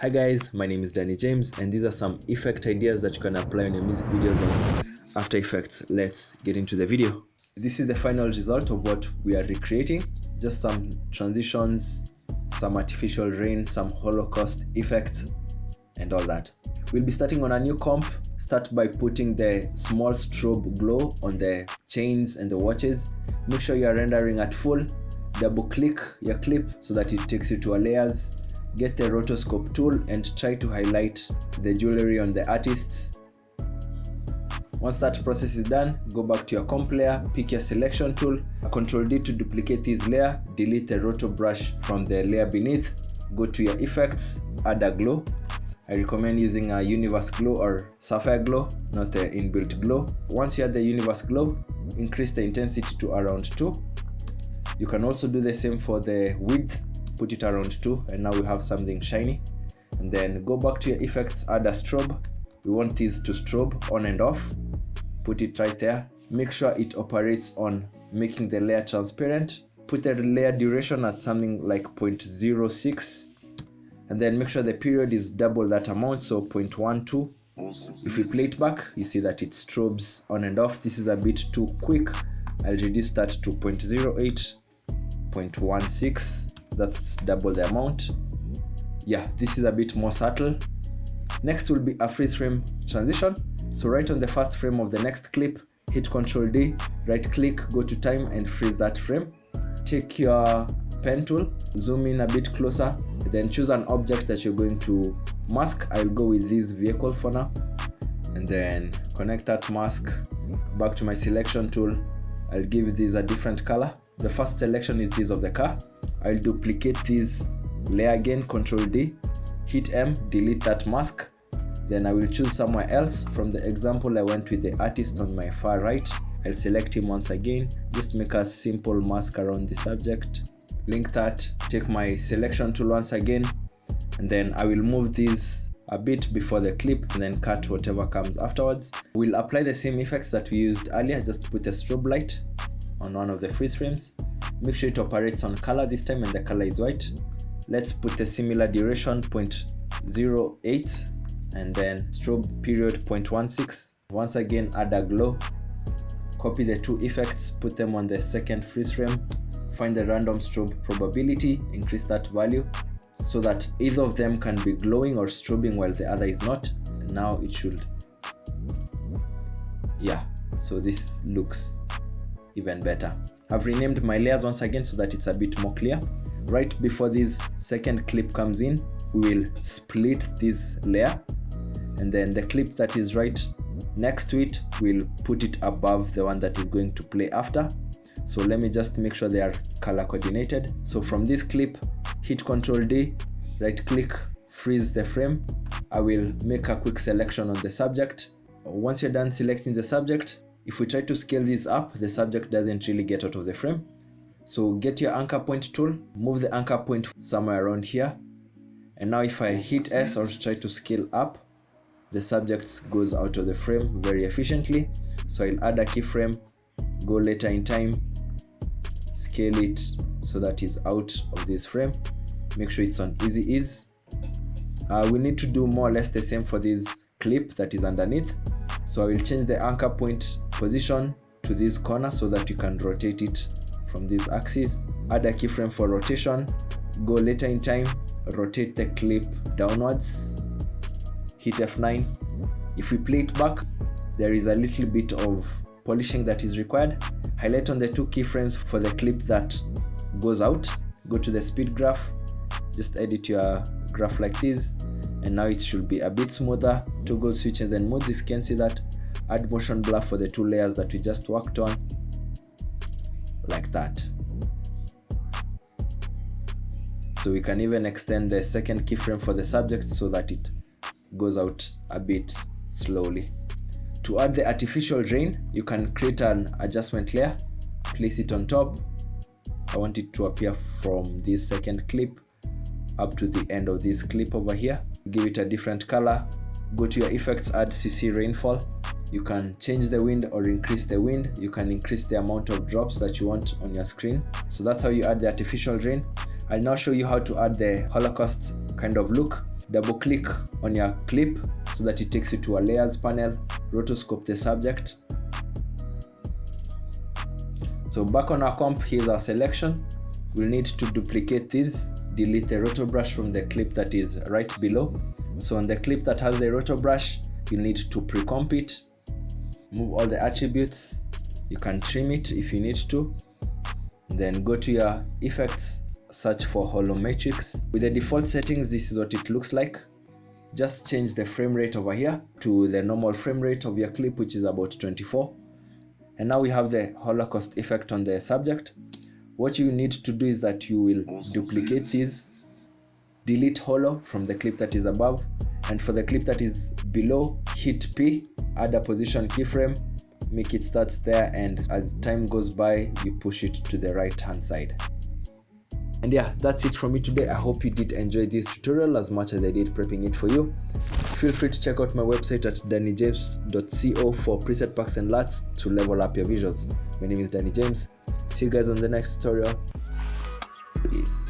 Hi guys, my name is Danny James and these are some effect ideas that you can apply on your music videos on After Effects. Let's get into the video. This is the final result of what we are recreating. Just some transitions, some artificial rain, some Holocaust effects and all that. We'll be starting on a new comp. Start by putting the small strobe glow on the chains and the watches. Make sure you are rendering at full. Double click your clip so that it takes you to our layers. Get the rotoscope tool and try to highlight the jewelry on the artists. Once that process is done, go back to your comp layer, pick your selection tool, Ctrl D to duplicate this layer, delete the roto brush from the layer beneath, go to your effects, add a glow. I recommend using a universe glow or sapphire glow, not the inbuilt glow. Once you add the universe glow, increase the intensity to around 2. You can also do the same for the width, put it around 2, and now we have something shiny. And then go back to your effects, add a strobe. We want these to strobe on and off. Put it right there. Make sure it operates on making the layer transparent. Put the layer duration at something like 0.06. And then make sure the period is double that amount, so 0.12. If we play it back, you see that it strobes on and off. This is a bit too quick. I'll reduce that to 0.08, 0.16. That's double the amount. Yeah, this is a bit more subtle. Next will be a freeze frame transition. So right on the first frame of the next clip, hit Ctrl D, right click, go to time and freeze that frame. Take your pen tool, zoom in a bit closer, then choose an object that you're going to mask. I'll go with this vehicle for now. And then connect that mask back to my selection tool. I'll give this a different color. The first selection is this of the car. I'll duplicate this layer again, Ctrl D, hit M, delete that mask. Then I will choose somewhere else. From the example, I went with the artist on my far right. I'll select him once again, just make a simple mask around the subject. Link that, take my selection tool once again, and then I will move this a bit before the clip and then cut whatever comes afterwards. We'll apply the same effects that we used earlier, just put a strobe light on one of the freeze frames. Make sure it operates on color this time and the color is white. Let's put a similar duration, 0.08, and then strobe period 0.16. Once again, add a glow. Copy the two effects, put them on the second freeze frame. Find the random strobe probability, increase that value so that either of them can be glowing or strobing while the other is not. And now it should, yeah, so this looks even better. I've renamed my layers once again so that it's a bit more clear. Right before this second clip comes in, we will split this layer, and then the clip that is right next to it, we'll put it above the one that is going to play after. So let me just make sure they are color coordinated. So from this clip, hit Ctrl D, right click, freeze the frame. I will make a quick selection on the subject. Once you're done selecting the subject, if we try to scale this up, the subject doesn't really get out of the frame. So get your anchor point tool, move the anchor point somewhere around here. And now if I hit S or try to scale up, the subject goes out of the frame very efficiently. So I'll add a keyframe, go later in time, scale it so that it's out of this frame. Make sure it's on easy ease. We need to do more or less the same for this clip that is underneath. So I will change the anchor point position to this corner so that you can rotate it from this axis. Add a keyframe for rotation, go later in time, rotate the clip downwards, hit F9. If we play it back, there is a little bit of polishing that is required. Highlight on the two keyframes for the clip that goes out, go to the speed graph, just edit your graph like this, and now it should be a bit smoother. Toggle switches and modes, if you can see that. Add motion blur for the two layers that we just worked on, like that. So we can even extend the second keyframe for the subject so that it goes out a bit slowly. To add the artificial rain, you can create an adjustment layer, place it on top. I want it to appear from this second clip up to the end of this clip over here. Give it a different color. Go to your effects, add CC rainfall. You can change the wind or increase the wind. You can increase the amount of drops that you want on your screen. So that's how you add the artificial rain. I'll now show you how to add the Holocaust kind of look. double click on your clip so that it takes you to a layers panel, rotoscope the subject. So back on our comp, here's our selection. We'll need to duplicate this, delete the roto brush from the clip that is right below. So on the clip that has the roto brush, you'll need to pre-comp it, move all the attributes, you can trim it if you need to, then go to your effects, search for Holo Matrix. With the default settings, this is what it looks like. Just change the frame rate over here to the normal frame rate of your clip, which is about 24. And now we have the Holocaust effect on the subject. What you need to do is that you will duplicate this, delete Holo from the clip that is above, and for the clip that is below, hit P, add a position keyframe, make it start there, and as time goes by, you push it to the right hand side. And yeah, that's it from me today. I hope you did enjoy this tutorial as much as I did prepping it for you. Feel free to check out my website at dannyjames.co for preset packs and LUTs to level up your visuals. My name is Danny James. See you guys on the next tutorial. Peace.